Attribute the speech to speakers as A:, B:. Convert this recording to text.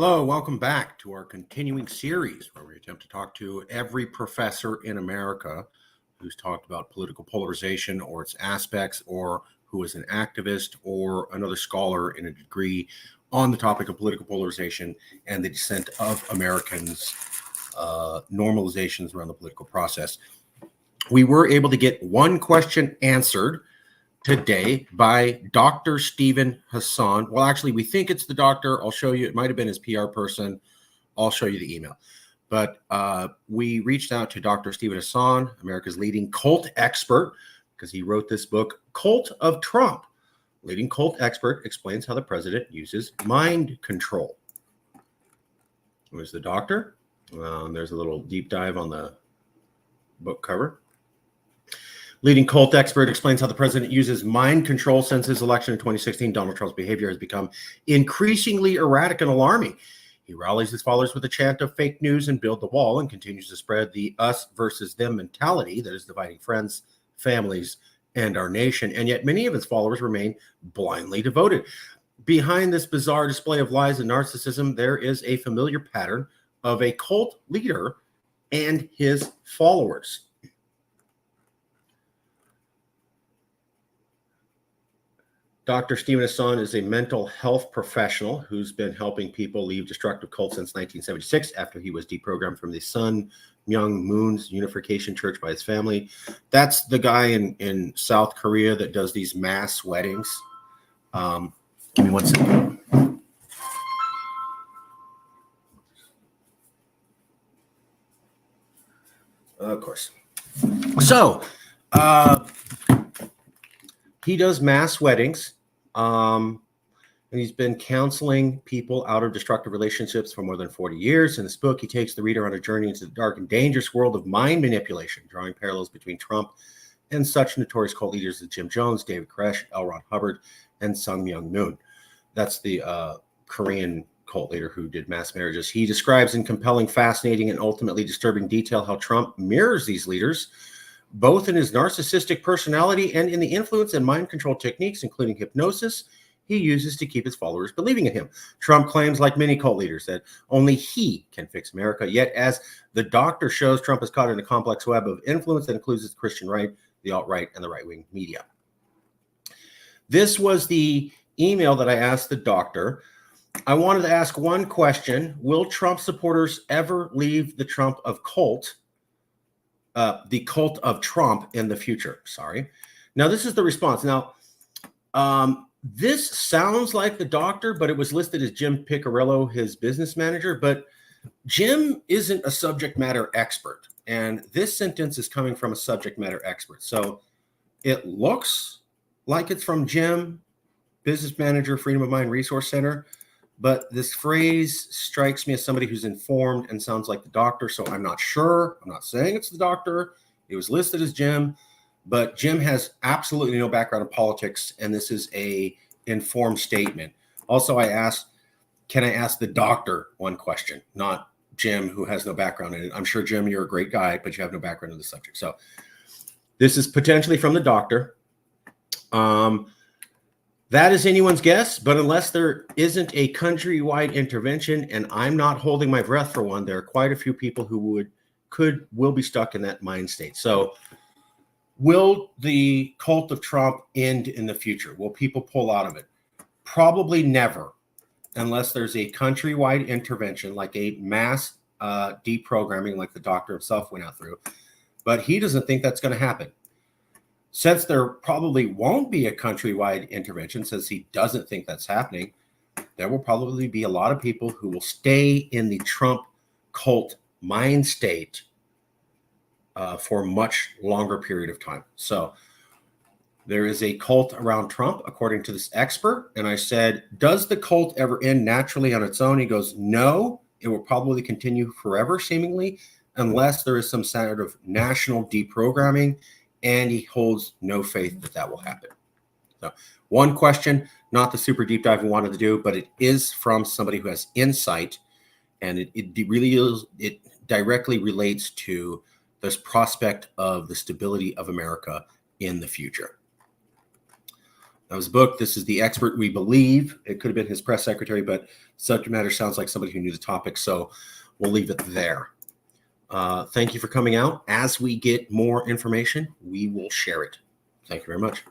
A: Hello, welcome back to our continuing series where we attempt to talk to every professor in America who's talked about political polarization or its aspects, or who is an activist or another scholar in a degree on the topic of political polarization and the descent of Americans, normalizations around the political process. We were able to get one question answered today by Dr. Stephen Hassan. Well, actually, we think it's the doctor. I'll show you. It might have been his PR person. I'll show you the email. But we reached out to Dr. Stephen Hassan, America's leading cult expert, because he wrote this book, Cult of Trump. Leading cult expert explains how the president uses mind control. There's the doctor. There's a little deep dive on the book cover. Leading cult expert explains how the president uses mind control. Since his election in 2016, Donald Trump's behavior has become increasingly erratic and alarming. He rallies his followers with a chant of fake news and build the wall, and continues to spread the us versus them mentality that is dividing friends, families, and our nation. And yet many of his followers remain blindly devoted. Behind this bizarre display of lies and narcissism, there is a familiar pattern of a cult leader and his followers. Dr. Stephen Hassan is a mental health professional who's been helping people leave destructive cults since 1976 after he was deprogrammed from the Sun Myung Moon's Unification Church by his family. That's the guy in South Korea that does these mass weddings. Give me one second. Of course. So, he does mass weddings, and he's been counseling people out of destructive relationships for more than 40 years. In this book, he takes the reader on a journey into the dark and dangerous world of mind manipulation, drawing parallels between Trump and such notorious cult leaders as Jim Jones, David Koresh, L. Ron Hubbard, and Sun Myung Moon. That's the Korean cult leader who did mass marriages. He describes in compelling, fascinating, and ultimately disturbing detail how Trump mirrors these leaders, both in his narcissistic personality and in the influence and mind control techniques, including hypnosis, he uses to keep his followers believing in him. Trump claims, like many cult leaders, that only he can fix America. Yet, as the doctor shows, Trump is caught in a complex web of influence that includes the Christian right, the alt-right, and the right-wing media. This was the email that I asked the doctor. I wanted to ask one question. Will Trump supporters ever leave the Trump of cult? The cult of Trump in the future. Sorry. Now, this is the response. Now, this sounds like the doctor, but it was listed as Jim Piccirillo, his business manager. But Jim isn't a subject matter expert. And this sentence is coming from a subject matter expert. So it looks like it's from Jim, business manager, Freedom of Mind Resource Center. But this phrase strikes me as somebody who's informed and sounds like the doctor, so I'm not sure. I'm not saying it's the doctor. It was listed as Jim, but Jim has absolutely no background in politics, and this is a informed statement. Also, can I ask the doctor one question, not Jim, who has no background in it? I'm sure, Jim, you're a great guy, but you have no background in the subject. So this is potentially from the doctor. That is anyone's guess, but unless there isn't a countrywide intervention, and I'm not holding my breath for one, there are quite a few people who will be stuck in that mind state. So will the cult of Trump end in the future? Will people pull out of it? Probably never, unless there's a countrywide intervention, like a mass deprogramming like the doctor himself went out through. But he doesn't think that's going to happen. Since there probably won't be a countrywide intervention, since he doesn't think that's happening, there will probably be a lot of people who will stay in the Trump cult mind state for a much longer period of time. So there is a cult around Trump, according to this expert. And I said, does the cult ever end naturally on its own? He goes, no, it will probably continue forever, seemingly, unless there is some sort of national deprogramming. And he holds no faith that will happen. So one question, not the super deep dive we wanted to do, but it is from somebody who has insight, and it directly relates to this prospect of the stability of America in the future. That was a book. This is the expert we believe. It could have been his press secretary, but subject matter sounds like somebody who knew the topic. So we'll leave it there. Thank you for coming out. As we get more information, we will share it. Thank you very much.